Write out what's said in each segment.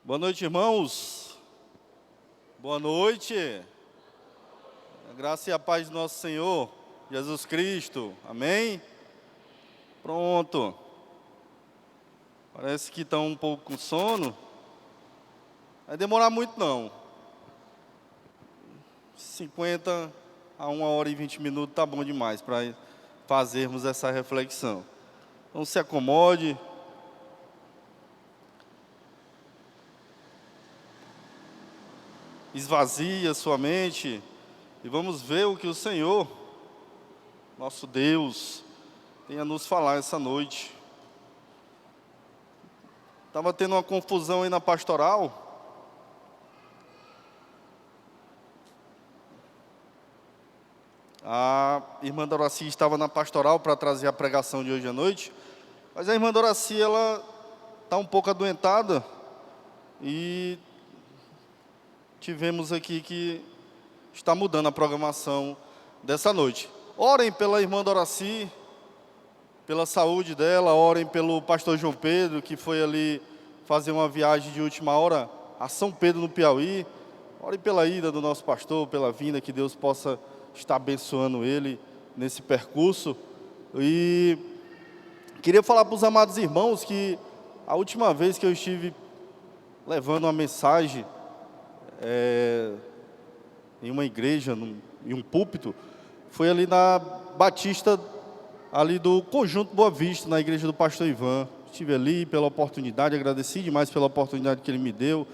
Boa noite, irmãos. Boa noite. A graça e a paz do nosso Senhor Jesus Cristo. Amém? Pronto. Parece que estão um pouco com sono. Vai demorar muito não. 50 a 1h20 tá bom demais para fazermos essa reflexão. Então se acomode. Esvazie a sua mente e vamos ver o que o Senhor, nosso Deus, tem a nos falar essa noite. Estava tendo uma confusão aí na pastoral. A irmã Doraci estava na pastoral para trazer a pregação de hoje à noite, mas a irmã Doraci, ela está um pouco adoentada e tivemos aqui que está mudando a programação dessa noite. Orem pela irmã Doraci, pela saúde dela, orem pelo pastor João Pedro, que foi ali fazer uma viagem de última hora a São Pedro, no Piauí. Orem pela ida do nosso pastor, pela vinda, que Deus possa estar abençoando ele nesse percurso. E queria falar para os amados irmãos que a última vez que eu estive levando uma mensagem em uma igreja, em um púlpito, foi ali na Batista, ali do Conjunto Boa Vista, na igreja do pastor Ivan. Estive ali pela oportunidade, agradeci demais pela oportunidade que ele me deu.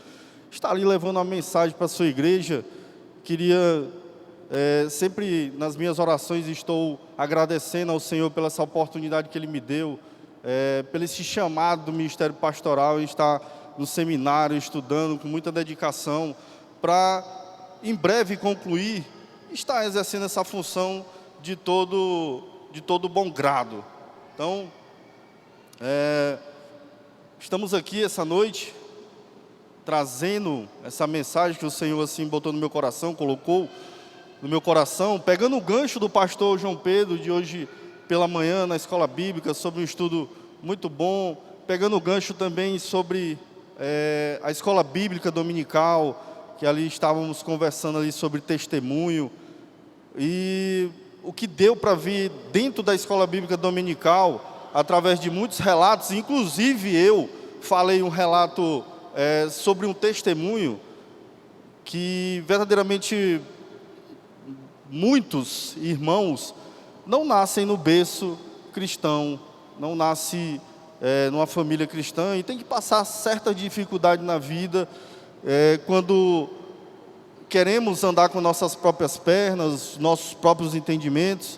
Estar ali levando uma mensagem para a sua igreja. Queria, sempre nas minhas orações, estou agradecendo ao Senhor pela essa oportunidade que Ele me deu, pelo esse chamado do ministério pastoral, em estar no seminário, estudando com muita dedicação, para em breve concluir, estar exercendo essa função de todo bom grado. Então, estamos aqui essa noite, trazendo essa mensagem que o Senhor assim botou no meu coração, colocou no meu coração, pegando o gancho do pastor João Pedro, de hoje pela manhã, na escola bíblica, sobre um estudo muito bom, pegando o gancho também sobre a escola bíblica dominical, que ali estávamos conversando ali sobre testemunho, e o que deu para ver dentro da escola bíblica dominical, através de muitos relatos, inclusive eu falei um relato sobre um testemunho, que verdadeiramente muitos irmãos não nascem no berço cristão, não nascem numa família cristã, e tem que passar certa dificuldade na vida, quando queremos andar com nossas próprias pernas, nossos próprios entendimentos.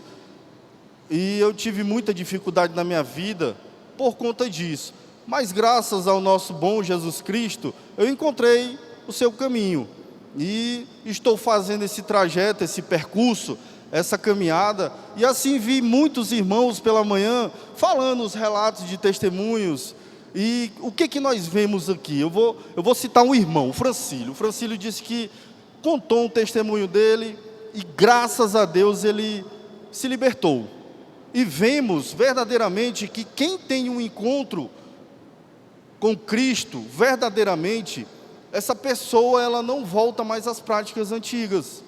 E eu tive muita dificuldade na minha vida por conta disso. Mas graças ao nosso bom Jesus Cristo, eu encontrei o seu caminho. E estou fazendo esse trajeto, esse percurso, essa caminhada. E assim vi muitos irmãos pela manhã falando os relatos de testemunhos. E o que nós vemos aqui? Eu vou citar um irmão, o Francílio. O Francílio disse que contou um testemunho dele e graças a Deus ele se libertou. E vemos verdadeiramente que quem tem um encontro com Cristo, verdadeiramente, essa pessoa ela não volta mais às práticas antigas.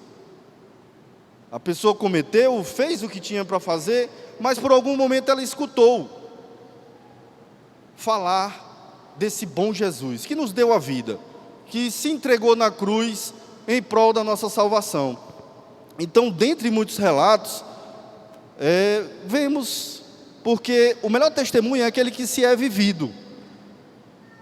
A pessoa cometeu, fez o que tinha para fazer, mas por algum momento ela escutou falar desse bom Jesus, que nos deu a vida, que se entregou na cruz em prol da nossa salvação. Então, dentre muitos relatos, vemos, porque o melhor testemunho é aquele que se é vivido.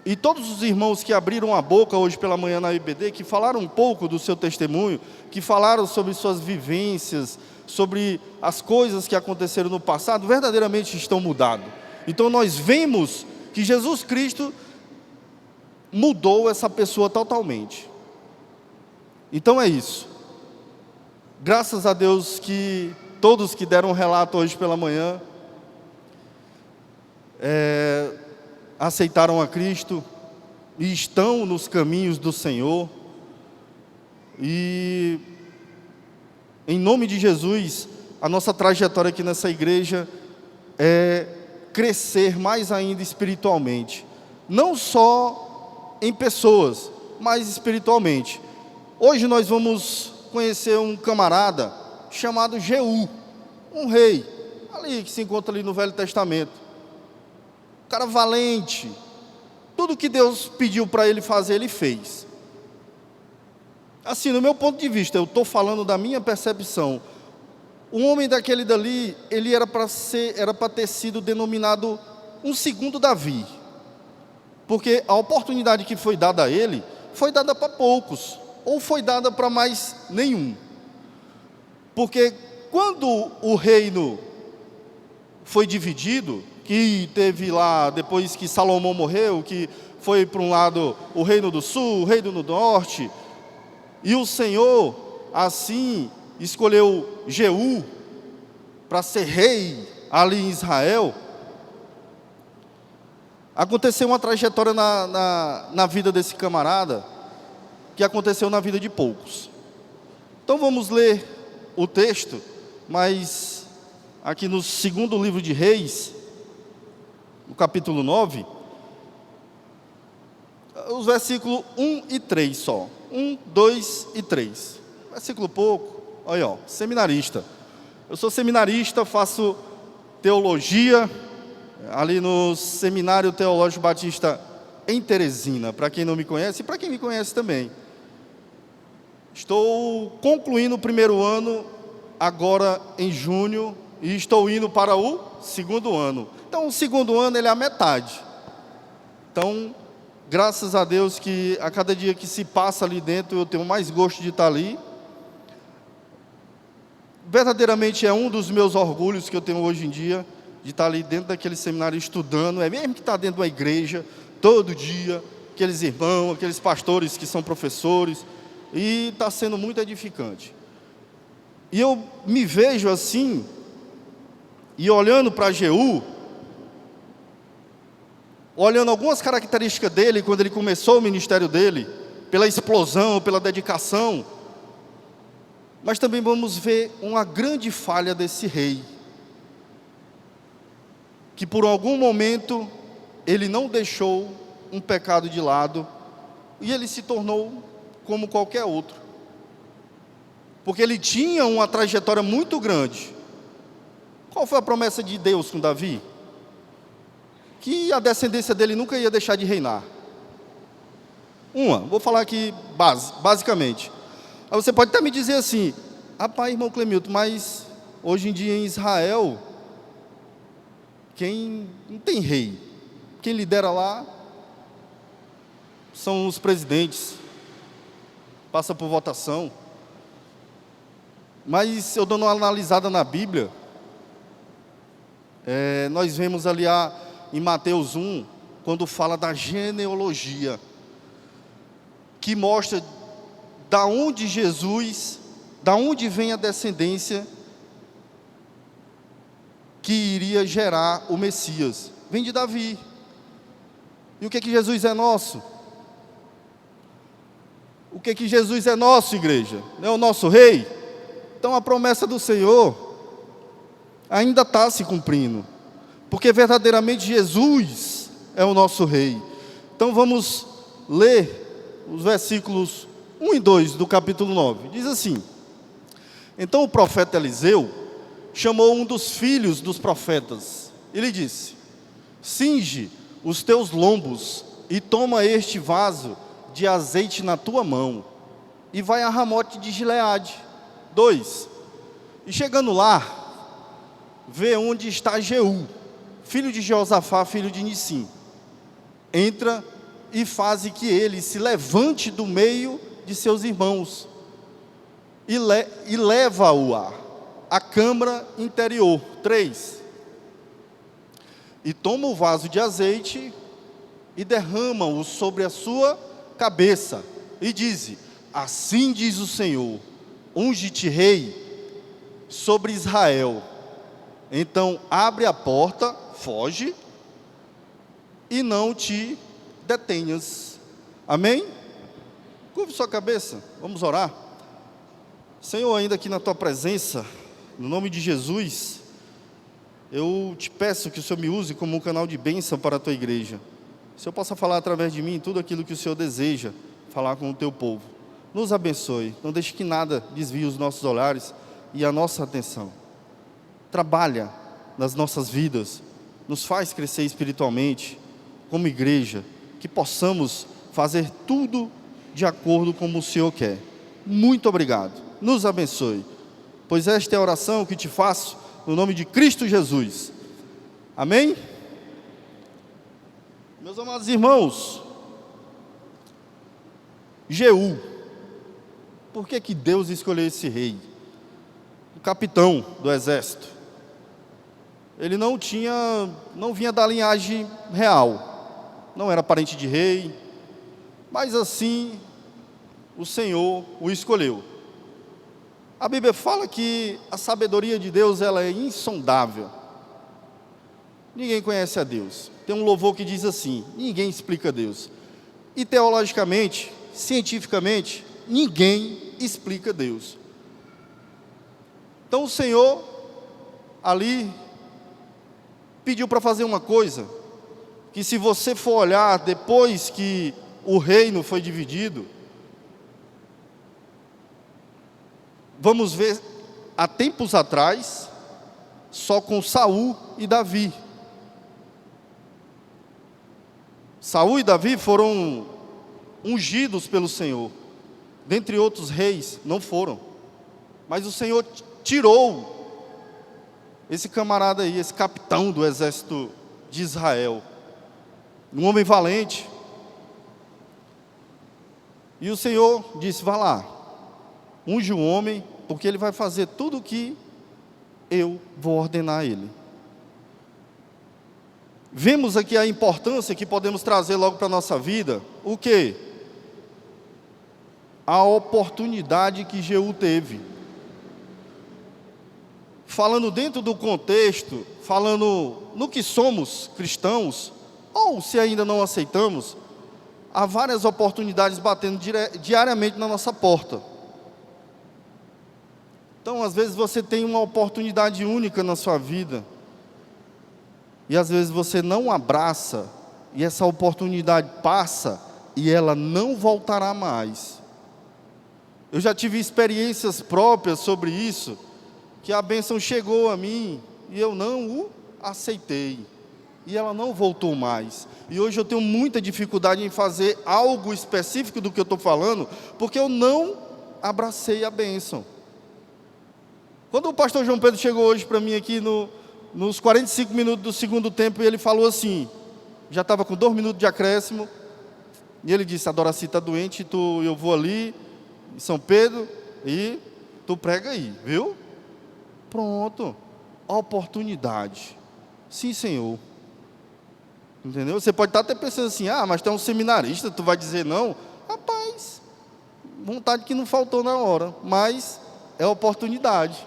E todos os irmãos que abriram a boca hoje pela manhã na IBD, que falaram um pouco do seu testemunho, que falaram sobre suas vivências, sobre as coisas que aconteceram no passado, verdadeiramente estão mudados. Então nós vemos que Jesus Cristo mudou essa pessoa totalmente. Então é isso. Graças a Deus que todos que deram um relato hoje pela manhã aceitaram a Cristo e estão nos caminhos do Senhor. E em nome de Jesus, a nossa trajetória aqui nessa igreja é crescer mais ainda espiritualmente. Não só em pessoas, mas espiritualmente. Hoje nós vamos conhecer um camarada chamado Jeú, um rei, ali que se encontra ali no Velho Testamento. Um cara valente, tudo que Deus pediu para ele fazer, ele fez. Assim, no meu ponto de vista, eu estou falando da minha percepção. Um homem daquele dali, ele era para ter sido denominado um segundo Davi. Porque a oportunidade que foi dada a ele, foi dada para poucos, ou foi dada para mais nenhum. Porque quando o reino foi dividido, que teve lá, depois que Salomão morreu, que foi para um lado o reino do sul, o reino do norte, e o Senhor, assim, escolheu Jeú para ser rei ali em Israel, aconteceu uma trajetória na vida desse camarada, que aconteceu na vida de poucos. Então vamos ler o texto, mas aqui no segundo livro de Reis, no capítulo 9, os versículos 1 e 3 só. 1, 2 e 3. Versículo pouco. Olha, ó, seminarista. Eu sou seminarista, faço teologia ali no Seminário Teológico Batista em Teresina, para quem não me conhece e para quem me conhece também. Estou concluindo o primeiro ano agora em junho e estou indo para o segundo ano. Então o segundo ano ele é a metade. Então, graças a Deus que a cada dia que se passa ali dentro eu tenho mais gosto de estar ali. Verdadeiramente é um dos meus orgulhos que eu tenho hoje em dia, de estar ali dentro daquele seminário estudando, é mesmo que estar dentro de uma igreja, todo dia, aqueles irmãos, aqueles pastores que são professores, e está sendo muito edificante. E eu me vejo assim, e olhando para Jeú, olhando algumas características dele, quando ele começou o ministério dele, pela explosão, pela dedicação, mas também vamos ver uma grande falha desse rei, que por algum momento ele não deixou um pecado de lado e ele se tornou como qualquer outro, porque ele tinha uma trajetória muito grande. Qual foi a promessa de Deus com Davi? Que a descendência dele nunca ia deixar de reinar. Vou falar aqui basicamente. Aí você pode até me dizer assim: rapaz, irmão Clemilton, mas hoje em dia em Israel, quem não tem rei, quem lidera lá são os presidentes, passa por votação. Mas eu dando uma analisada na Bíblia, nós vemos ali em Mateus 1, quando fala da genealogia, que mostra da onde vem a descendência que iria gerar o Messias. Vem de Davi. E o que Jesus é nosso? O que Jesus é nosso, igreja? Não é o nosso rei? Então a promessa do Senhor ainda está se cumprindo, porque verdadeiramente Jesus é o nosso rei. Então vamos ler os versículos 1 e 2 do capítulo 9. Diz assim: então o profeta Eliseu chamou um dos filhos dos profetas e lhe disse: cinge os teus lombos e toma este vaso de azeite na tua mão e vai a Ramote de Gileade. 2. E chegando lá, vê onde está Jeú, filho de Josafá, filho de Nissim. Entra e faze que ele se levante do meio de seus irmãos e leva-o à câmara interior. 3. E toma o vaso de azeite e derrama-o sobre a sua cabeça e diz: assim diz o Senhor, unge-te rei sobre Israel. Então abre a porta, foge e não te detenhas. Amém? Curve sua cabeça, vamos orar. Senhor, ainda aqui na tua presença, no nome de Jesus, eu te peço que o Senhor me use como um canal de bênção para a tua igreja. o Senhor possa falar através de mim tudo aquilo que o Senhor deseja falar com o teu povo. Nos abençoe, não deixe que nada desvie os nossos olhares e a nossa atenção. Trabalha nas nossas vidas, nos faz crescer espiritualmente, como igreja, que possamos fazer tudo de acordo como o Senhor quer. Muito obrigado, nos abençoe, pois esta é a oração que te faço no nome de Cristo Jesus. Amém? Meus amados irmãos, Jeú, por que Deus escolheu esse rei? O capitão do exército. Ele não vinha da linhagem real, não era parente de rei, mas assim o Senhor o escolheu. A Bíblia fala que a sabedoria de Deus ela é insondável. Ninguém conhece a Deus. Tem um louvor que diz assim: ninguém explica Deus. E teologicamente, cientificamente, ninguém explica Deus. Então o Senhor ali pediu para fazer uma coisa, que se você for olhar depois que o reino foi dividido, vamos ver há tempos atrás, só com Saul e Davi. Saul e Davi foram ungidos pelo Senhor, dentre outros reis não foram, mas o Senhor tirou esse camarada aí, esse capitão do exército de Israel, um homem valente, e o Senhor disse: vá lá, unge o homem, porque ele vai fazer tudo o que eu vou ordenar a ele. Vemos aqui a importância que podemos trazer logo para a nossa vida, o quê? A oportunidade que Jeú teve. Falando dentro do contexto, falando no que somos cristãos, ou se ainda não aceitamos, há várias oportunidades batendo diariamente na nossa porta. Então, às vezes você tem uma oportunidade única na sua vida, e às vezes você não abraça, e essa oportunidade passa, e ela não voltará mais. Eu já tive experiências próprias sobre isso, que a bênção chegou a mim, e eu não o aceitei, e ela não voltou mais. E hoje eu tenho muita dificuldade em fazer algo específico do que eu estou falando, porque eu não abracei a bênção. Quando o pastor João Pedro chegou hoje para mim aqui nos 45 minutos do segundo tempo, ele falou assim, já estava com 2 minutos de acréscimo, e ele disse: a Doraci está doente, eu vou ali em São Pedro, e tu prega aí, viu? Pronto, oportunidade. Sim, Senhor. Entendeu? Você pode estar até pensando assim: mas tu é um seminarista, tu vai dizer não? Rapaz, vontade que não faltou na hora, mas é oportunidade.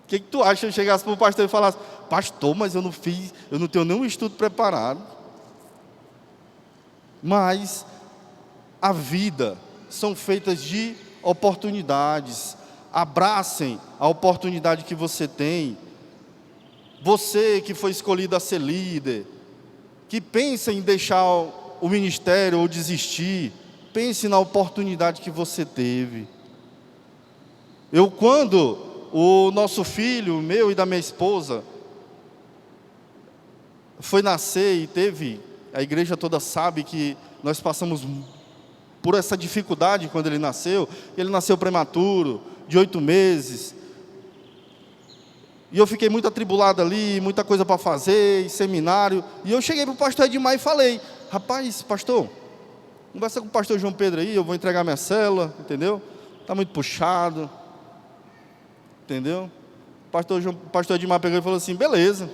O que tu acha se eu chegasse para o pastor e falasse: pastor, mas eu não tenho nenhum estudo preparado. Mas a vida são feitas de oportunidades. Abracem a oportunidade que você tem. Você que foi escolhido a ser líder, que pensa em deixar o ministério ou desistir, pense na oportunidade que você teve. Quando o nosso filho, meu e da minha esposa, foi nascer e a igreja toda sabe que nós passamos por essa dificuldade quando ele nasceu prematuro, de 8 meses, e eu fiquei muito atribulado ali, muita coisa para fazer, seminário, e eu cheguei para o pastor Edmar e falei: rapaz, pastor, conversa com o pastor João Pedro aí, eu vou entregar minha célula, entendeu? Está muito puxado, entendeu? O pastor Edmar pegou e falou assim: beleza.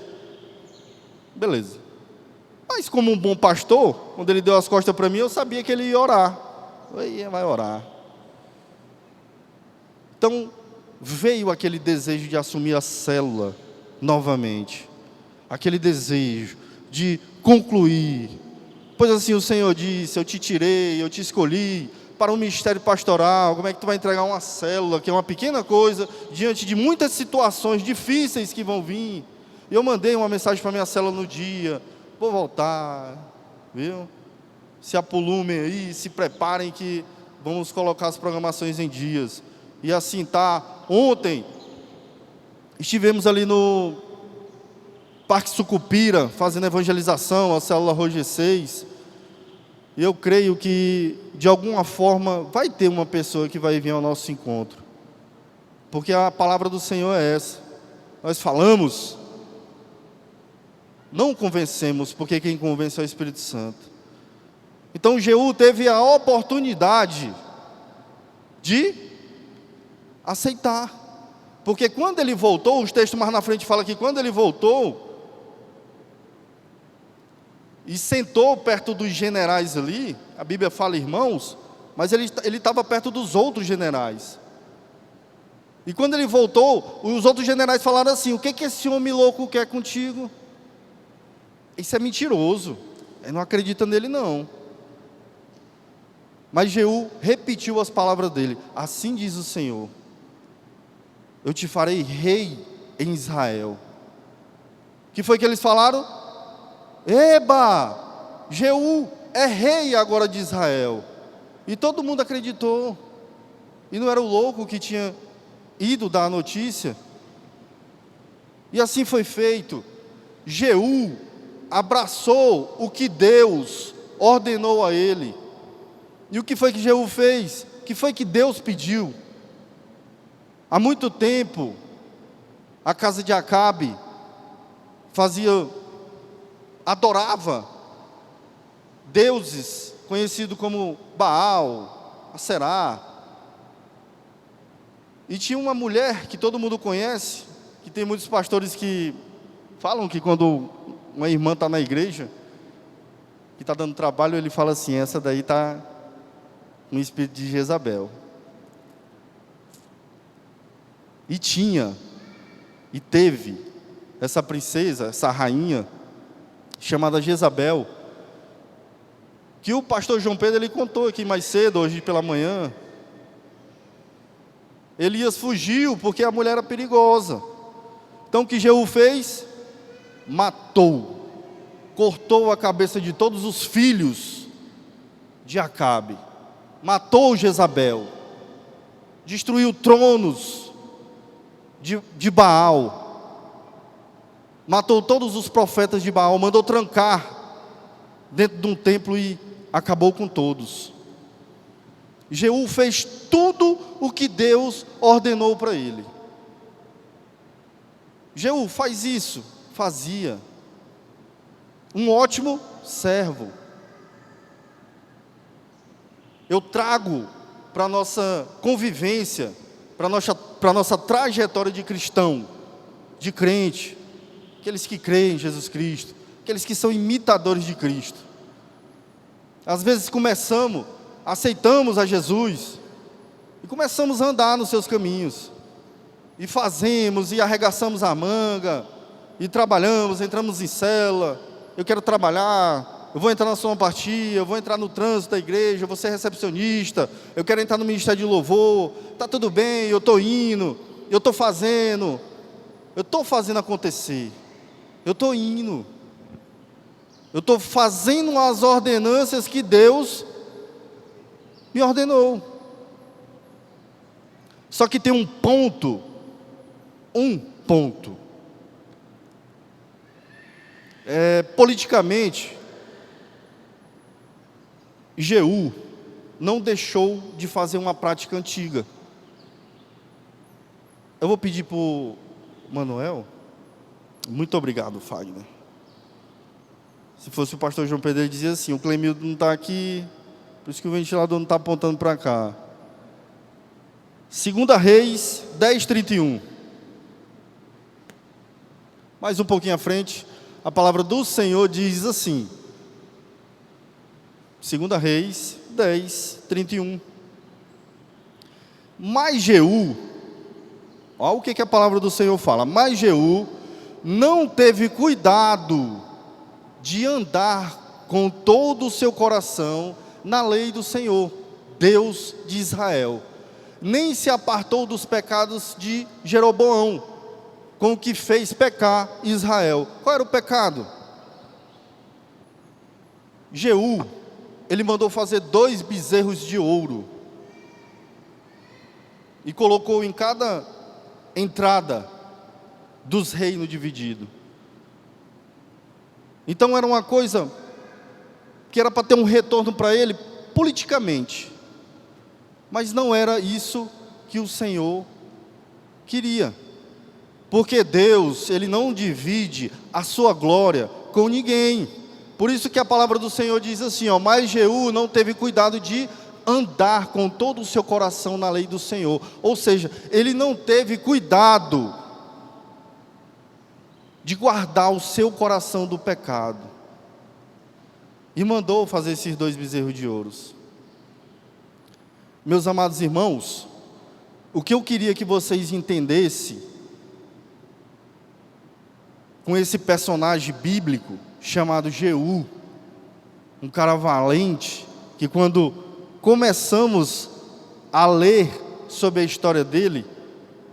Mas como um bom pastor, quando ele deu as costas para mim, eu sabia que ele ia orar. Vai orar. Então, veio aquele desejo de assumir a célula novamente, aquele desejo de concluir, pois assim o Senhor disse: eu te tirei, eu te escolhi para um ministério pastoral. Como é que tu vai entregar uma célula, que é uma pequena coisa, diante de muitas situações difíceis que vão vir? Eu mandei uma mensagem para a minha célula no dia, vou voltar, viu? Se apolumem aí, se preparem que vamos colocar as programações em dias. E assim tá. Ontem estivemos ali no Parque Sucupira, fazendo evangelização, a célula Roger 6. E eu creio que, de alguma forma, vai ter uma pessoa que vai vir ao nosso encontro. Porque a palavra do Senhor é essa. Nós falamos, não convencemos, porque quem convence é o Espírito Santo. Então Jeú teve a oportunidade de aceitar. Porque quando ele voltou, os textos mais na frente falam que quando ele voltou e sentou perto dos generais ali, a Bíblia fala irmãos, mas ele estava perto dos outros generais. E quando ele voltou, os outros generais falaram assim: o que esse homem louco quer contigo? Isso é mentiroso, ele não acredita nele não. Mas Jeú repetiu as palavras dele: assim diz o Senhor, eu te farei rei em Israel. O que foi que eles falaram? Eba, Jeú é rei agora de Israel. E todo mundo acreditou. E não era o louco que tinha ido dar a notícia. E assim foi feito. Jeú abraçou o que Deus ordenou a ele. E o que foi que Jeú fez? O que foi que Deus pediu? Há muito tempo, a casa de Acabe adorava deuses conhecidos como Baal, Aserá. E tinha uma mulher que todo mundo conhece, que tem muitos pastores que falam que quando uma irmã está na igreja, que está dando trabalho, ele fala assim: essa daí está no espírito de Jezabel. E tinha, e teve, essa princesa, essa rainha, chamada Jezabel, que o pastor João Pedro ele contou aqui mais cedo, hoje pela manhã. Elias fugiu porque a mulher era perigosa. Então o que Jeú fez? Matou, cortou a cabeça de todos os filhos de Acabe, matou Jezabel, destruiu tronos de Baal, matou todos os profetas de Baal, mandou trancar dentro de um templo e acabou com todos. Jeú fez tudo o que Deus ordenou para ele. Jeú faz isso, fazia. Um ótimo servo. Eu trago para a nossa convivência, para a nossa trajetória de cristão, de crente, aqueles que creem em Jesus Cristo, aqueles que são imitadores de Cristo. Às vezes aceitamos a Jesus e começamos a andar nos seus caminhos, e fazemos, e arregaçamos a manga, e trabalhamos, entramos em célula. Eu quero trabalhar, eu vou entrar na sonopartia, eu vou entrar no trânsito da igreja, eu vou ser recepcionista, eu quero entrar no ministério de louvor. Está tudo bem, eu estou indo, eu estou fazendo acontecer, eu estou indo, eu estou fazendo as ordenanças que Deus me ordenou. Só que tem um ponto. Politicamente, Jeú não deixou de fazer uma prática antiga. Eu vou pedir para o Manuel. Muito obrigado, Fagner. Se fosse o pastor João Pedro, ele dizia assim: o Clemildo não está aqui, por isso que o ventilador não está apontando para cá. 2 Reis 10:31. Mais um pouquinho à frente, a palavra do Senhor diz assim. 2 Reis 10:31. Mas Jeú, olha o que a palavra do Senhor fala. Mas Jeú não teve cuidado de andar com todo o seu coração na lei do Senhor, Deus de Israel, nem se apartou dos pecados de Jeroboão, com o que fez pecar Israel. Qual era o pecado? Jeú, ele mandou fazer 2 bezerros de ouro e colocou em cada entrada dos reinos divididos. Então era uma coisa que era para ter um retorno para ele politicamente, mas não era isso que o Senhor queria, porque Deus, Ele não divide a sua glória com ninguém. Por isso que a palavra do Senhor diz assim, mas Jeú não teve cuidado de andar com todo o seu coração na lei do Senhor, ou seja, ele não teve cuidado de guardar o seu coração do pecado, e mandou fazer esses 2 bezerros de ouro. Meus amados irmãos, o que eu queria que vocês entendessem com esse personagem bíblico chamado Jeú, um cara valente, que quando começamos a ler sobre a história dele,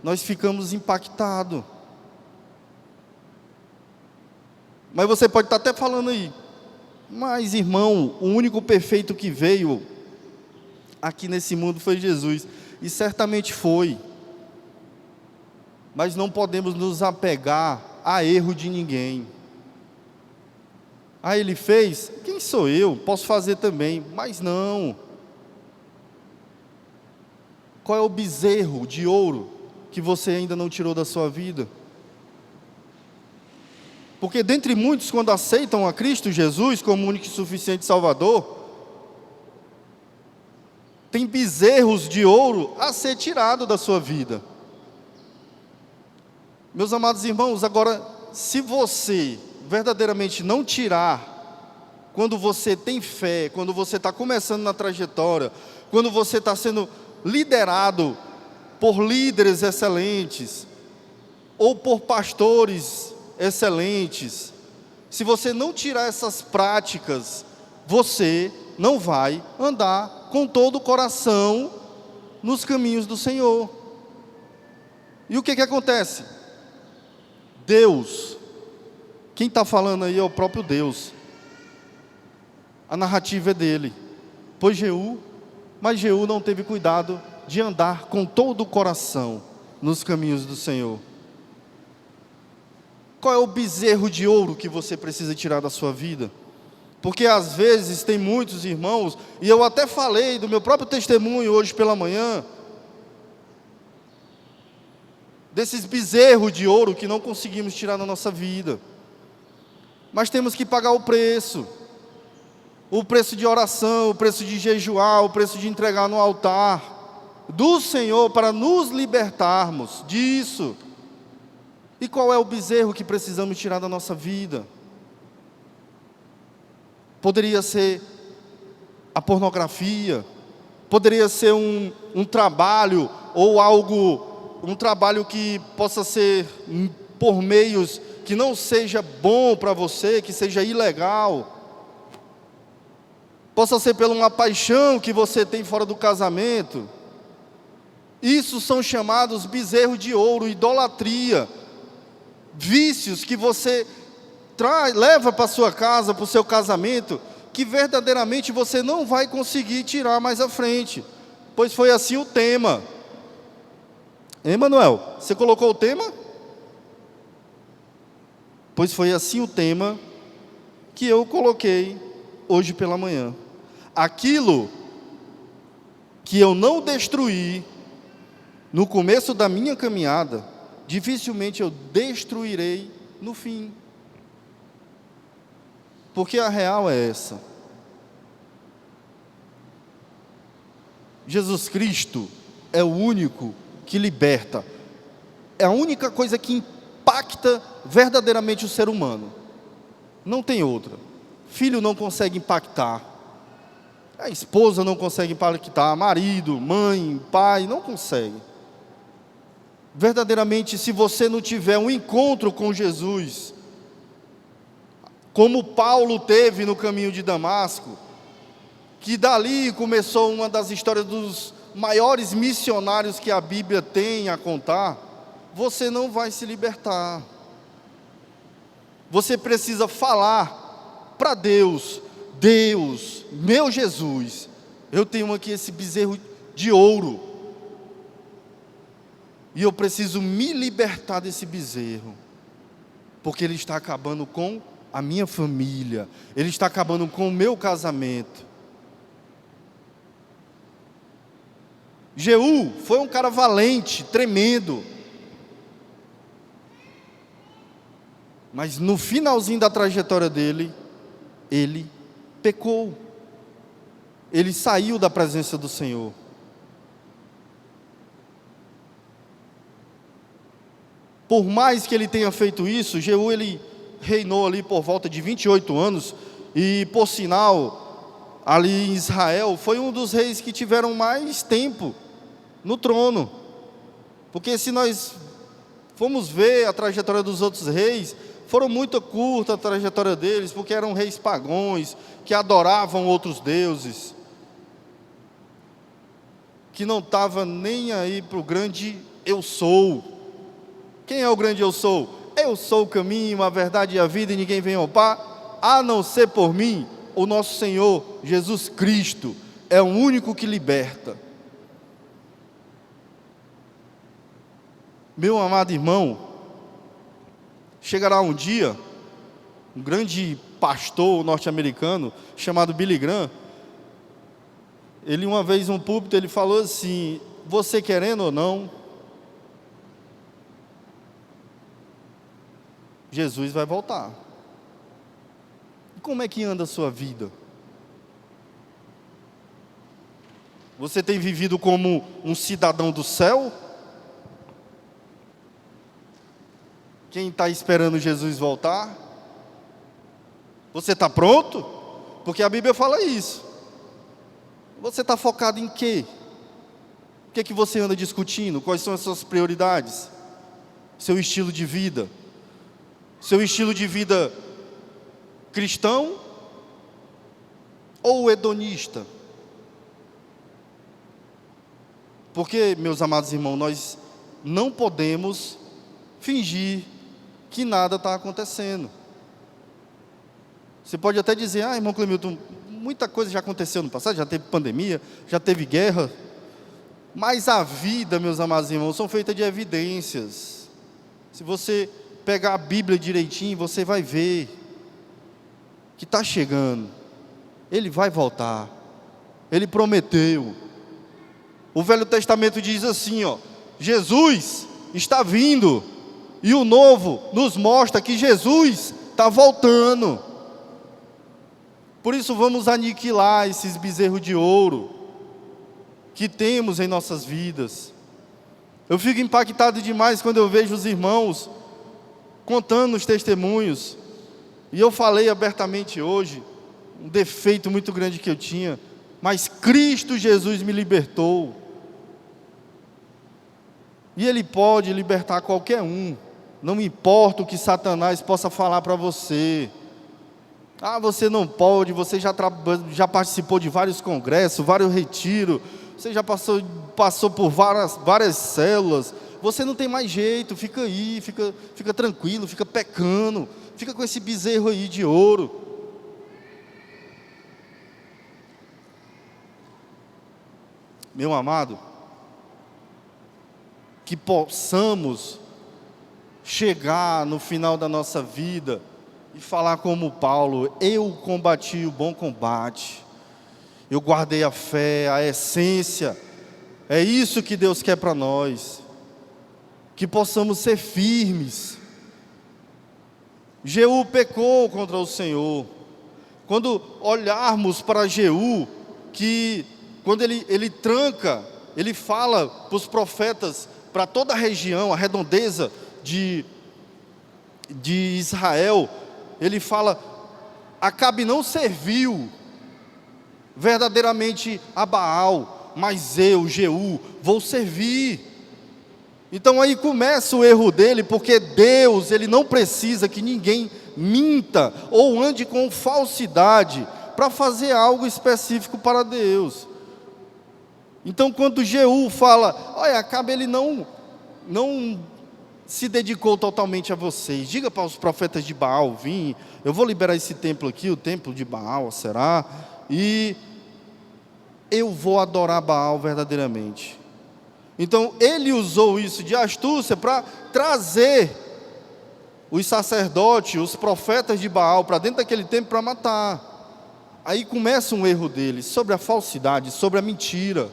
nós ficamos impactados. Mas você pode estar até falando aí, mas irmão, o único perfeito que veio aqui nesse mundo foi Jesus, e certamente foi, mas não podemos nos apegar a erro de ninguém. Ele fez, quem sou eu? Posso fazer também, mas não. Qual é o bezerro de ouro que você ainda não tirou da sua vida? Porque dentre muitos, quando aceitam a Cristo Jesus como único e suficiente Salvador, tem bezerros de ouro a ser tirado da sua vida. Meus amados irmãos, agora, se você verdadeiramente não tirar, quando você tem fé, quando você está começando na trajetória, quando você está sendo liderado por líderes excelentes, ou por pastores excelentes, se você não tirar essas práticas, você não vai andar com todo o coração nos caminhos do Senhor. E o que acontece? Deus, quem está falando aí é o próprio Deus, a narrativa é dele, mas Jeú não teve cuidado de andar com todo o coração nos caminhos do Senhor. Qual é o bezerro de ouro que você precisa tirar da sua vida? Porque às vezes tem muitos irmãos, e eu até falei do meu próprio testemunho hoje pela manhã, desses bezerros de ouro que não conseguimos tirar da nossa vida, mas temos que pagar o preço de oração, o preço de jejuar, o preço de entregar no altar do Senhor, para nos libertarmos disso. E qual é o bezerro que precisamos tirar da nossa vida? Poderia ser a pornografia, poderia ser um trabalho, ou um trabalho que possa ser por meios que não seja bom para você, que seja ilegal, possa ser por uma paixão que você tem fora do casamento. Isso são chamados bezerros de ouro, idolatria, vícios que você leva para a sua casa, para o seu casamento, que verdadeiramente você não vai conseguir tirar mais à frente, pois foi assim o tema. Emanuel, você colocou o tema? Pois foi assim o tema que eu coloquei hoje pela manhã. Aquilo que eu não destruí no começo da minha caminhada, dificilmente eu destruirei no fim. Porque a real é essa. Jesus Cristo é o único que liberta. É a única coisa que impacta verdadeiramente o ser humano. Não tem outra. Filho não consegue impactar. A esposa não consegue impactar. Marido, mãe, pai, não consegue. Verdadeiramente, se você não tiver um encontro com Jesus, como Paulo teve no caminho de Damasco, que dali começou uma das histórias dos maiores missionários que a Bíblia tem a contar, você não vai se libertar. Você precisa falar para Deus, Deus, meu Jesus, eu tenho aqui esse bezerro de ouro, e eu preciso me libertar desse bezerro, porque ele está acabando com a minha família, ele está acabando com o meu casamento. Jeú foi um cara valente, tremendo, mas no finalzinho da trajetória dele, ele pecou, ele saiu da presença do Senhor. Por mais que ele tenha feito isso, Jeú, ele reinou ali por volta de 28 anos, e por sinal, ali em Israel, foi um dos reis que tiveram mais tempo no trono, porque se nós formos ver a trajetória dos outros reis, foram muito curta a trajetória deles, porque eram reis pagãos, que adoravam outros deuses, que não estavam nem aí para o grande eu sou. Quem é o grande eu sou? Eu sou o caminho, a verdade e a vida, e ninguém vem ao Pai, a não ser por mim. O nosso Senhor Jesus Cristo é o único que liberta. Meu amado irmão, chegará um dia, um grande pastor norte-americano, chamado Billy Graham, ele uma vez num púlpito, ele falou assim: você querendo ou não, Jesus vai voltar. E como é que anda a sua vida? Você tem vivido como um cidadão do céu? Quem está esperando Jesus voltar? Você está pronto? Porque a Bíblia fala isso. Você está focado em quê? O que é que você anda discutindo? Quais são as suas prioridades? Seu estilo de vida? Seu estilo de vida cristão ou hedonista? Porque, meus amados irmãos, nós não podemos fingir que nada está acontecendo. Você pode até dizer: ah, irmão Clemilton, muita coisa já aconteceu no passado, já teve pandemia, já teve guerra, mas a vida, meus amados irmãos, são feitas de evidências. Se você pegar a Bíblia direitinho, você vai ver que está chegando, Ele vai voltar, Ele prometeu. O Velho Testamento diz assim, ó: Jesus está vindo, e o Novo nos mostra que Jesus está voltando. Por isso vamos aniquilar esses bezerros de ouro que temos em nossas vidas. Eu fico impactado demais quando eu vejo os irmãos contando os testemunhos, e eu falei abertamente hoje, um defeito muito grande que eu tinha, mas Cristo Jesus me libertou, e Ele pode libertar qualquer um, não importa o que Satanás possa falar para você. Ah, você não pode, você já participou de vários congressos, vários retiros, você já passou por várias células, você não tem mais jeito, fica aí, fica tranquilo, fica pecando, fica com esse bezerro aí de ouro. Meu amado, que possamos chegar no final da nossa vida e falar como Paulo: eu combati o bom combate, eu guardei a fé, a essência. É isso que Deus quer para nós, que possamos ser firmes. Jeú pecou contra o Senhor. Quando olharmos para Jeú, que quando ele tranca, ele fala para os profetas, para toda a região, a redondeza de Israel, ele fala: Acabe não serviu verdadeiramente a Baal, mas eu, Jeú, vou servir. Então aí começa o erro dele, porque Deus, Ele não precisa que ninguém minta ou ande com falsidade para fazer algo específico para Deus. Então quando Jeú fala: olha, Acabe ele não se dedicou totalmente a vocês. Diga para os profetas de Baal: vim, eu vou liberar esse templo aqui, o templo de Baal, será? E eu vou adorar Baal verdadeiramente. Então ele usou isso de astúcia para trazer os sacerdotes, os profetas de Baal para dentro daquele templo para matar. Aí começa um erro deles sobre a falsidade, sobre a mentira.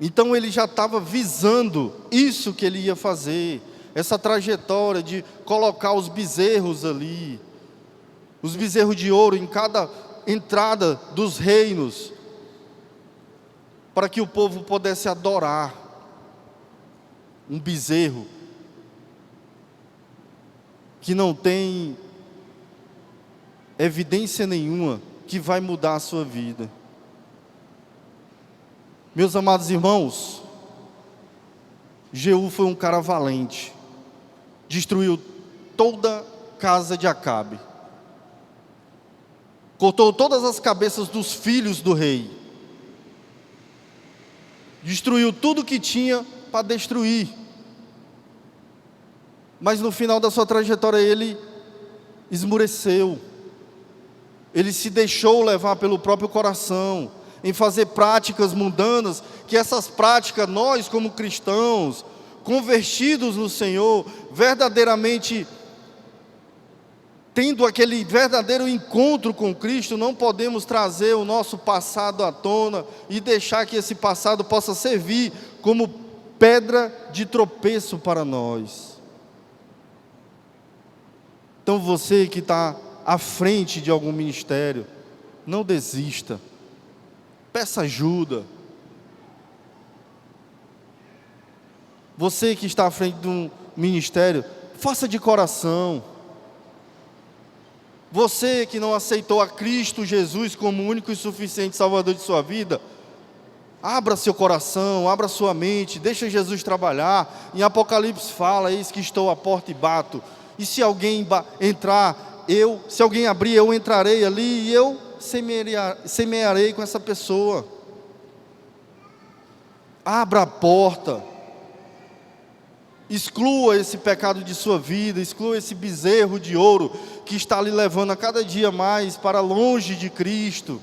Então ele já estava visando isso que ele ia fazer, essa trajetória de colocar os bezerros ali, os bezerros de ouro em cada entrada dos reinos, para que o povo pudesse adorar um bezerro que não tem evidência nenhuma que vai mudar a sua vida. Meus amados irmãos, Jeú foi um cara valente, destruiu toda a casa de Acabe, cortou todas as cabeças dos filhos do rei, destruiu tudo que tinha para destruir, mas no final da sua trajetória ele esmureceu, ele se deixou levar pelo próprio coração, em fazer práticas mundanas, que essas práticas, nós como cristãos, convertidos no Senhor, verdadeiramente tendo aquele verdadeiro encontro com Cristo, não podemos trazer o nosso passado à tona e deixar que esse passado possa servir como pedra de tropeço para nós. Então você que está à frente de algum ministério, não desista. Peça ajuda. Você que está à frente de um ministério, faça de coração. Você que não aceitou a Cristo Jesus como o único e suficiente Salvador de sua vida, abra seu coração, abra sua mente, deixa Jesus trabalhar. Em Apocalipse fala: eis que estou à porta e bato. E se alguém entrar, se alguém abrir, eu entrarei ali e eu semearei com essa pessoa. Abra a porta, exclua esse pecado de sua vida, exclua esse bezerro de ouro que está lhe levando a cada dia mais para longe de Cristo,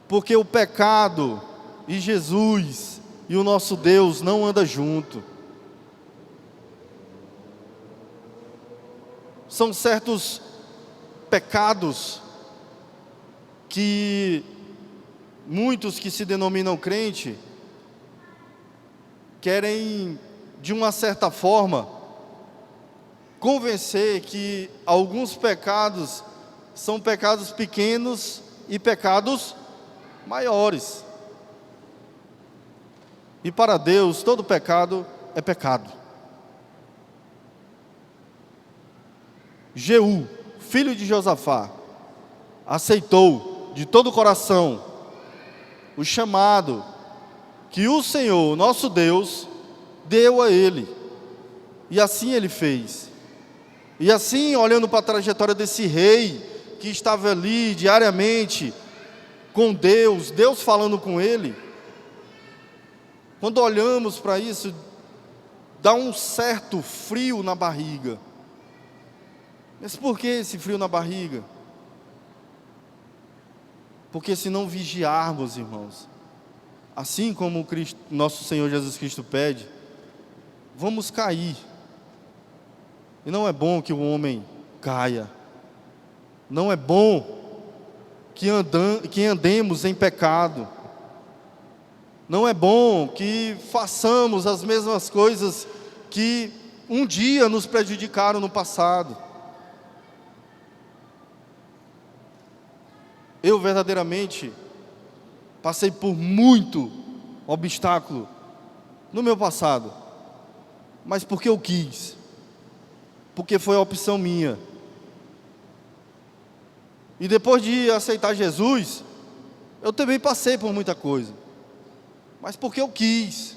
porque o pecado e Jesus e o nosso Deus não andam junto. São certos pecados que muitos que se denominam crente querem, de uma certa forma, convencer que alguns pecados são pecados pequenos e pecados maiores. E para Deus, todo pecado é pecado. Jeú, filho de Josafá, aceitou de todo o coração o chamado que o Senhor, nosso Deus, deu a ele. E assim ele fez. E assim, olhando para a trajetória desse rei, que estava ali diariamente com Deus, Deus falando com ele, quando olhamos para isso, dá um certo frio na barriga. Mas por que esse frio na barriga? Porque se não vigiarmos, irmãos, assim como nosso Senhor Jesus Cristo pede, vamos cair. E não é bom que o homem caia. Não é bom que andemos em pecado. Não é bom que façamos as mesmas coisas que um dia nos prejudicaram no passado. Eu verdadeiramente passei por muito obstáculo no meu passado, mas porque eu quis, porque foi a opção minha. E depois de aceitar Jesus, eu também passei por muita coisa, mas porque eu quis.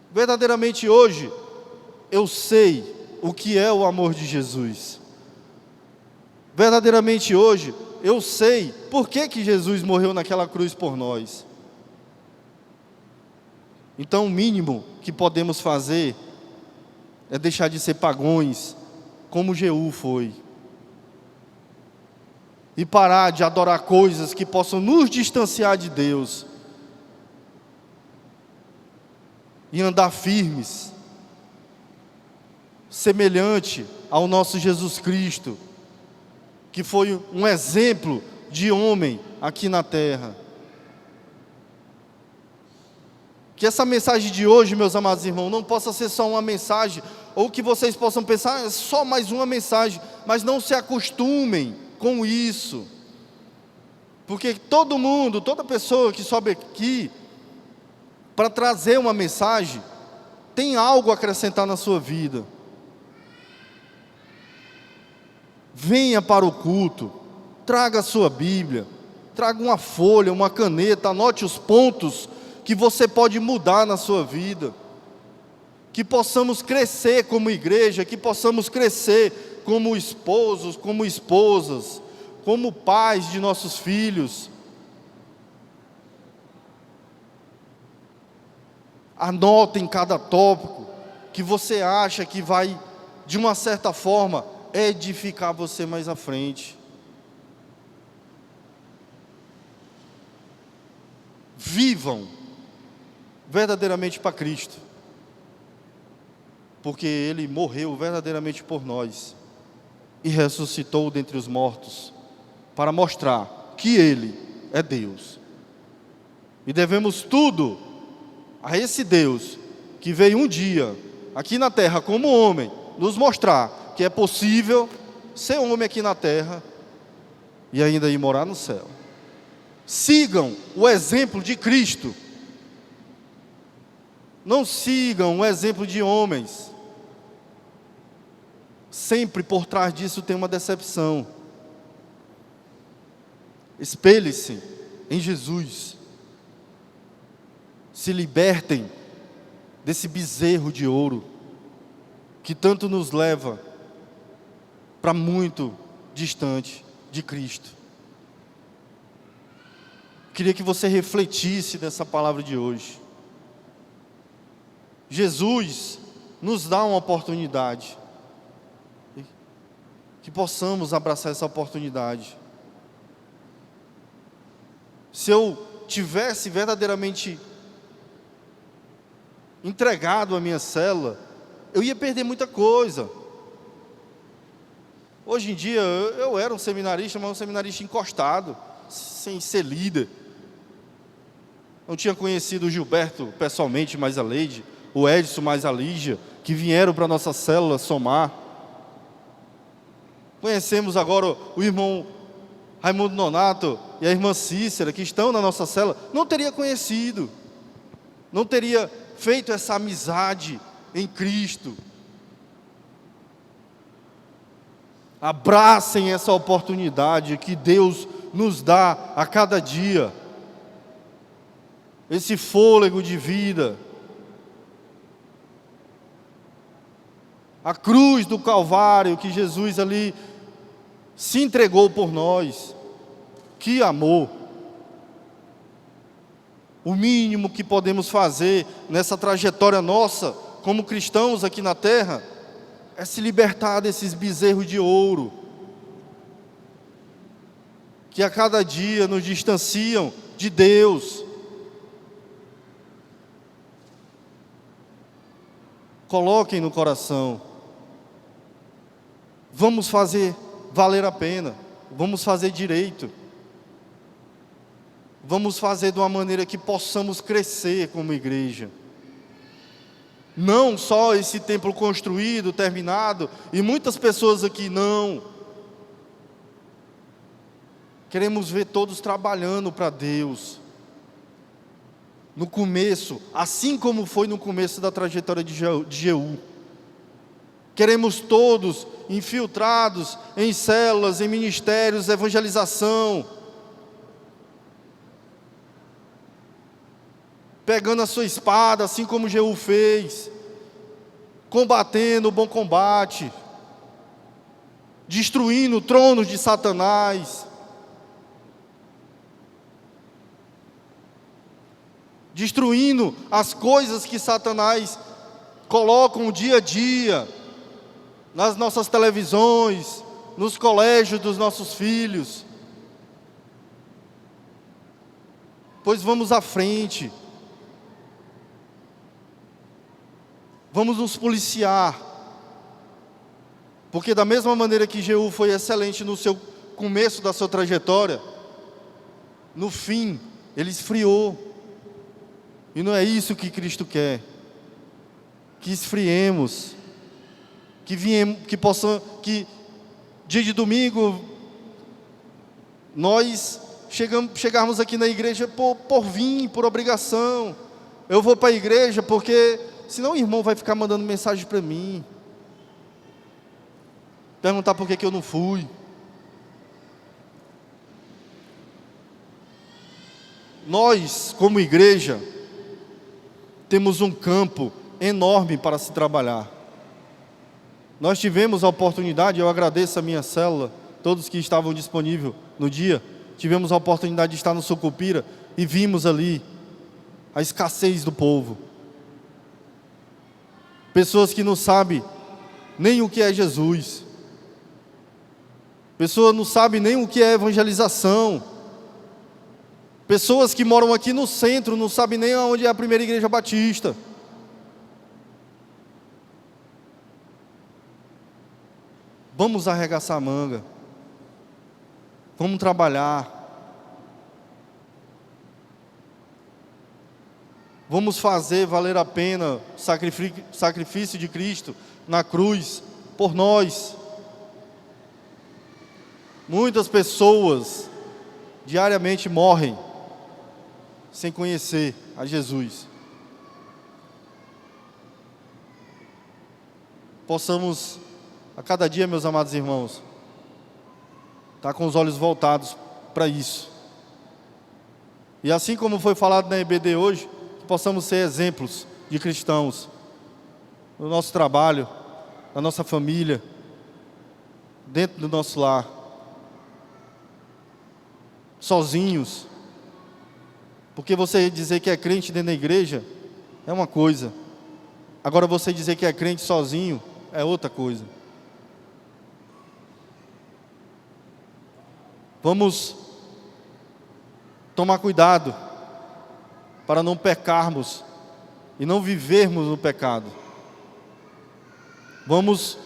Verdadeiramente hoje, eu sei o que é o amor de Jesus. Verdadeiramente hoje, eu sei por que Jesus morreu naquela cruz por nós. Então o mínimo que podemos fazer é deixar de ser pagões, como Jeú foi. E parar de adorar coisas que possam nos distanciar de Deus. E andar firmes, semelhante ao nosso Jesus Cristo, que foi um exemplo de homem aqui na terra. Que essa mensagem de hoje, meus amados irmãos, não possa ser só uma mensagem, ou que vocês possam pensar, é só mais uma mensagem, mas não se acostumem com isso. Porque todo mundo, toda pessoa que sobe aqui, para trazer uma mensagem, tem algo a acrescentar na sua vida. Venha para o culto, traga a sua Bíblia, traga uma folha, uma caneta, anote os pontos que você pode mudar na sua vida. Que possamos crescer como igreja, que possamos crescer como esposos, como esposas, como pais de nossos filhos. Anotem cada tópico que você acha que vai, de uma certa forma, edificar você mais à frente. Vivam verdadeiramente para Cristo, porque Ele morreu verdadeiramente por nós e ressuscitou dentre os mortos, para mostrar que Ele é Deus. E devemos tudo a esse Deus que veio um dia aqui na terra como homem, nos mostrar que é possível ser homem aqui na terra e ainda ir morar no céu. Sigam o exemplo de Cristo. Não sigam o exemplo de homens. Sempre por trás disso tem uma decepção. Espelhe-se em Jesus. Se libertem desse bezerro de ouro que tanto nos leva para muito distante de Cristo. Queria que você refletisse nessa palavra de hoje. Jesus nos dá uma oportunidade, que possamos abraçar essa oportunidade. Se eu tivesse verdadeiramente entregado a minha célula, eu ia perder muita coisa. Hoje em dia, eu era um seminarista, mas um seminarista encostado, sem ser líder. Não tinha conhecido o Gilberto pessoalmente, mais a Leide, o Edson, mais a Lígia, que vieram para a nossa célula somar. Conhecemos agora o irmão Raimundo Nonato e a irmã Cícera, que estão na nossa célula. Não teria conhecido, não teria feito essa amizade em Cristo. Abracem essa oportunidade que Deus nos dá a cada dia, esse fôlego de vida. A cruz do Calvário, que Jesus ali se entregou por nós. Que amor! O mínimo que podemos fazer nessa trajetória nossa, como cristãos aqui na terra, é se libertar desses bezerros de ouro, que a cada dia nos distanciam de Deus. Coloquem no coração. Vamos fazer valer a pena. Vamos fazer direito. Vamos fazer de uma maneira que possamos crescer como igreja. Não só esse templo construído, terminado, e muitas pessoas aqui, não. Queremos ver todos trabalhando para Deus. No começo, assim como foi no começo da trajetória de Jeú. Queremos todos infiltrados em células, em ministérios, evangelização. Pegando a sua espada, assim como Jeú fez. Combatendo o bom combate. Destruindo tronos de Satanás. destruindo as coisas que Satanás coloca o dia a dia, nas nossas televisões, nos colégios dos nossos filhos. Pois vamos à frente, vamos nos policiar, porque da mesma maneira que Jeú foi excelente no seu começo da sua trajetória, no fim ele esfriou, e não é isso que Cristo quer, que esfriemos, que dia de domingo nós chegarmos aqui na igreja por vir, por obrigação. Eu vou para a igreja porque senão o irmão vai ficar mandando mensagem para mim, perguntar por que eu não fui. Nós, como igreja, temos um campo enorme para se trabalhar. Nós tivemos a oportunidade, eu agradeço a minha célula, todos que estavam disponíveis no dia, tivemos a oportunidade de estar no Sucupira e vimos ali a escassez do povo. Pessoas que não sabem nem o que é Jesus. Pessoas não sabem nem o que é evangelização. Pessoas que moram aqui no centro não sabem nem onde é a primeira igreja batista. Vamos arregaçar a manga. Vamos trabalhar. Vamos fazer valer a pena o sacrifício de Cristo na cruz por nós. Muitas pessoas diariamente morrem sem conhecer a Jesus. Possamos, a cada dia, meus amados irmãos, estar com os olhos voltados para isso. E assim como foi falado na EBD hoje, que possamos ser exemplos de cristãos no nosso trabalho, na nossa família, dentro do nosso lar, sozinhos. Porque você dizer que é crente dentro da igreja é uma coisa, agora você dizer que é crente sozinho é outra coisa. Vamos tomar cuidado para não pecarmos e não vivermos no pecado. Vamos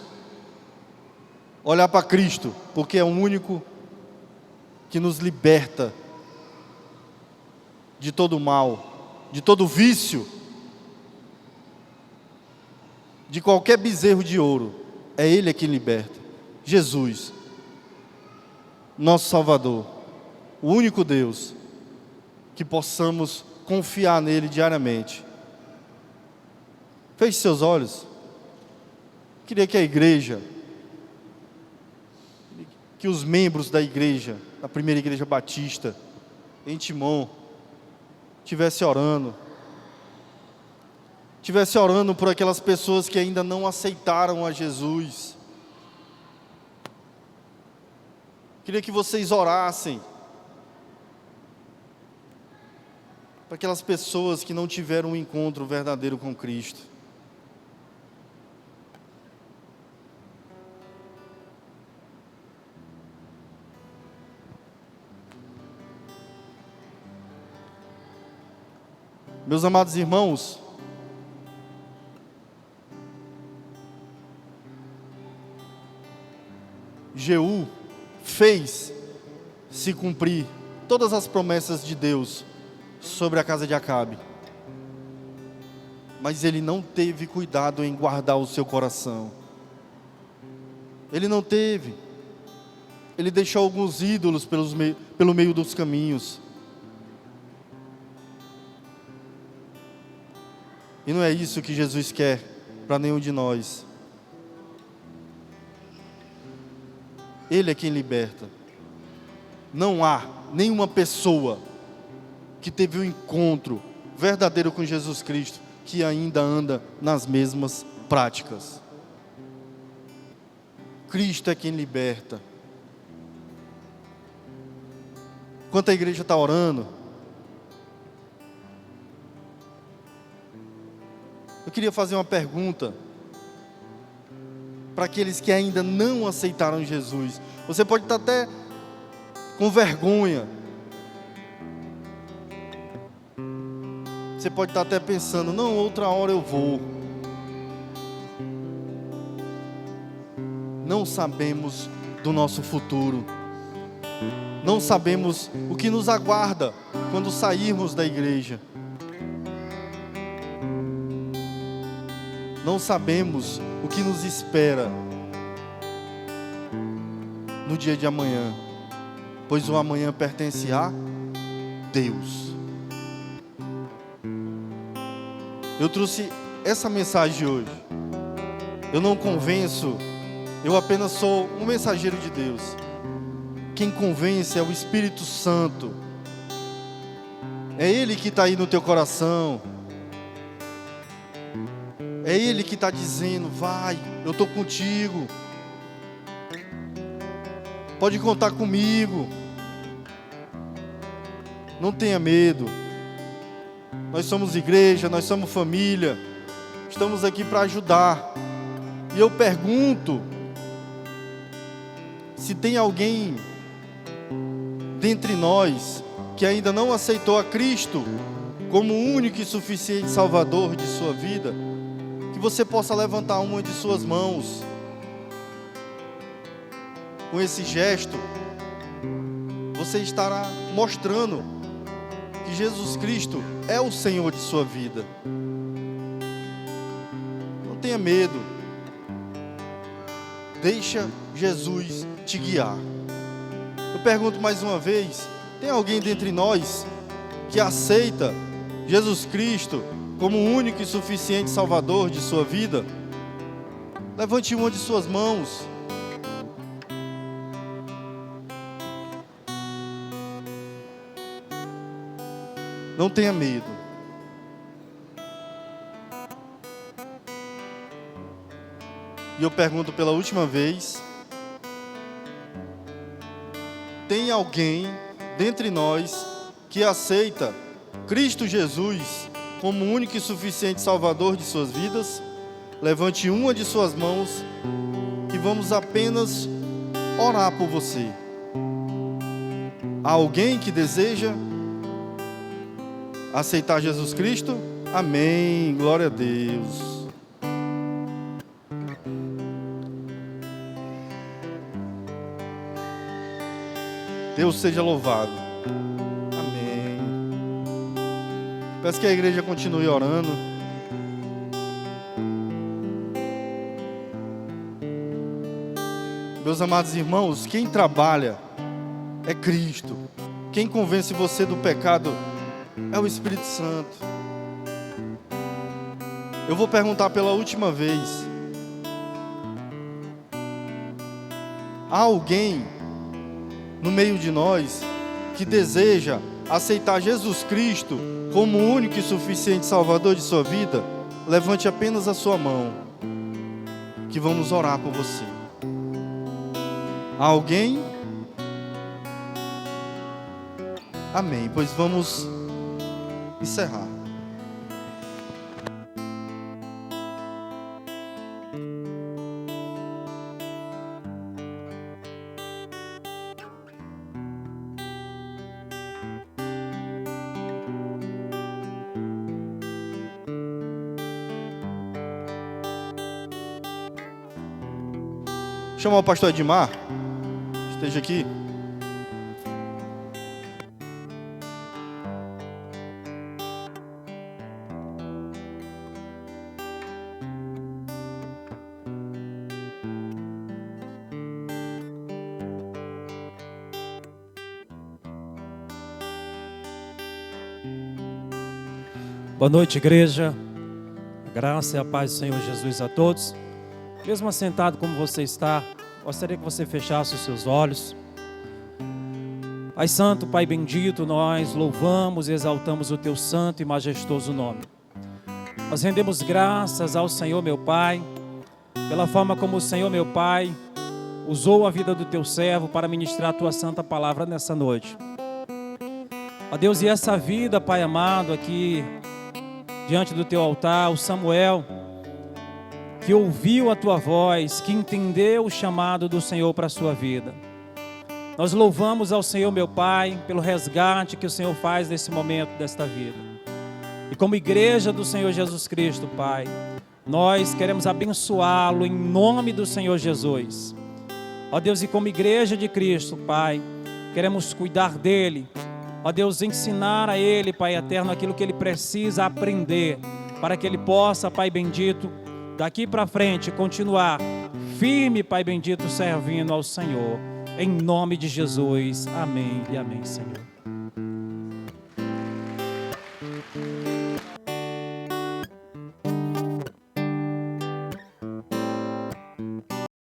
olhar para Cristo, porque é o único que nos liberta de todo mal, de todo vício, de qualquer bezerro de ouro. É Ele quem liberta. Jesus, nosso Salvador, o único Deus, que possamos confiar nele diariamente. Feche seus olhos. Queria que a igreja, que os membros da igreja, da primeira igreja batista, em Timon, estivesse orando por aquelas pessoas que ainda não aceitaram a Jesus. Queria que vocês orassem para aquelas pessoas que não tiveram um encontro verdadeiro com Cristo. Meus amados irmãos, Jeú fez se cumprir todas as promessas de Deus sobre a casa de Acabe, mas ele não teve cuidado em guardar o seu coração. Ele não teve. Ele deixou alguns ídolos pelo meio dos caminhos. E não é isso que Jesus quer para nenhum de nós. Ele é quem liberta. Não há nenhuma pessoa que teve um encontro verdadeiro com Jesus Cristo que ainda anda nas mesmas práticas. Cristo é quem liberta. Enquanto a igreja está orando, queria fazer uma pergunta para aqueles que ainda não aceitaram Jesus. Você pode estar até com vergonha. Você pode estar até pensando, não, outra hora eu vou. Não sabemos do nosso futuro. Não sabemos o que nos aguarda quando sairmos da igreja. Não sabemos o que nos espera no dia de amanhã, pois o amanhã pertence a Deus. Eu trouxe essa mensagem hoje. Eu não convenço, eu apenas sou um mensageiro de Deus. Quem convence é o Espírito Santo. É Ele que está aí no teu coração. É Ele que está dizendo, vai, eu estou contigo. Pode contar comigo. Não tenha medo. Nós somos igreja, nós somos família. Estamos aqui para ajudar. E eu pergunto, se tem alguém dentre nós que ainda não aceitou a Cristo como o único e suficiente Salvador de sua vida, que você possa levantar uma de suas mãos. Com esse gesto, você estará mostrando que Jesus Cristo é o Senhor de sua vida. Não tenha medo. Deixa Jesus te guiar. Eu pergunto mais uma vez, tem alguém dentre nós que aceita Jesus Cristo como o único e suficiente Salvador de sua vida? Levante uma de suas mãos. Não tenha medo. E eu pergunto pela última vez, tem alguém dentre nós que aceita Cristo Jesus como o único e suficiente Salvador de suas vidas? Levante uma de suas mãos e vamos apenas orar por você. Há alguém que deseja aceitar Jesus Cristo? Amém, glória a Deus. Deus seja louvado. Amém. Peço que a igreja continue orando. Meus amados irmãos, quem trabalha é Cristo. Quem convence você do pecado é o Espírito Santo. Eu vou perguntar pela última vez. Há alguém no meio de nós que deseja aceitar Jesus Cristo como o único e suficiente Salvador de sua vida? Levante apenas a sua mão, que vamos orar por você. Há alguém? Amém. Pois vamos encerrar. Chamar o pastor Edmar, esteja aqui. Boa noite, igreja. A graça e a paz do Senhor Jesus a todos. Mesmo assentado como você está, gostaria que você fechasse os seus olhos. Pai Santo, Pai bendito, nós louvamos e exaltamos o Teu santo e majestoso nome. Nós rendemos graças ao Senhor, meu Pai, pela forma como o Senhor, meu Pai, usou a vida do Teu servo para ministrar a Tua santa palavra nessa noite. Ó Deus, e essa vida, Pai amado, aqui diante do teu altar, o Samuel, que ouviu a tua voz, que entendeu o chamado do Senhor para a sua vida. Nós louvamos ao Senhor, meu Pai, pelo resgate que o Senhor faz nesse momento desta vida. E como igreja do Senhor Jesus Cristo, Pai, nós queremos abençoá-lo em nome do Senhor Jesus. Ó Deus, e como igreja de Cristo, Pai, queremos cuidar dele. Ó Deus, ensinar a ele, Pai eterno, aquilo que ele precisa aprender, para que ele possa, Pai bendito, daqui para frente, continuar firme, Pai bendito, servindo ao Senhor. Em nome de Jesus. Amém e amém, Senhor.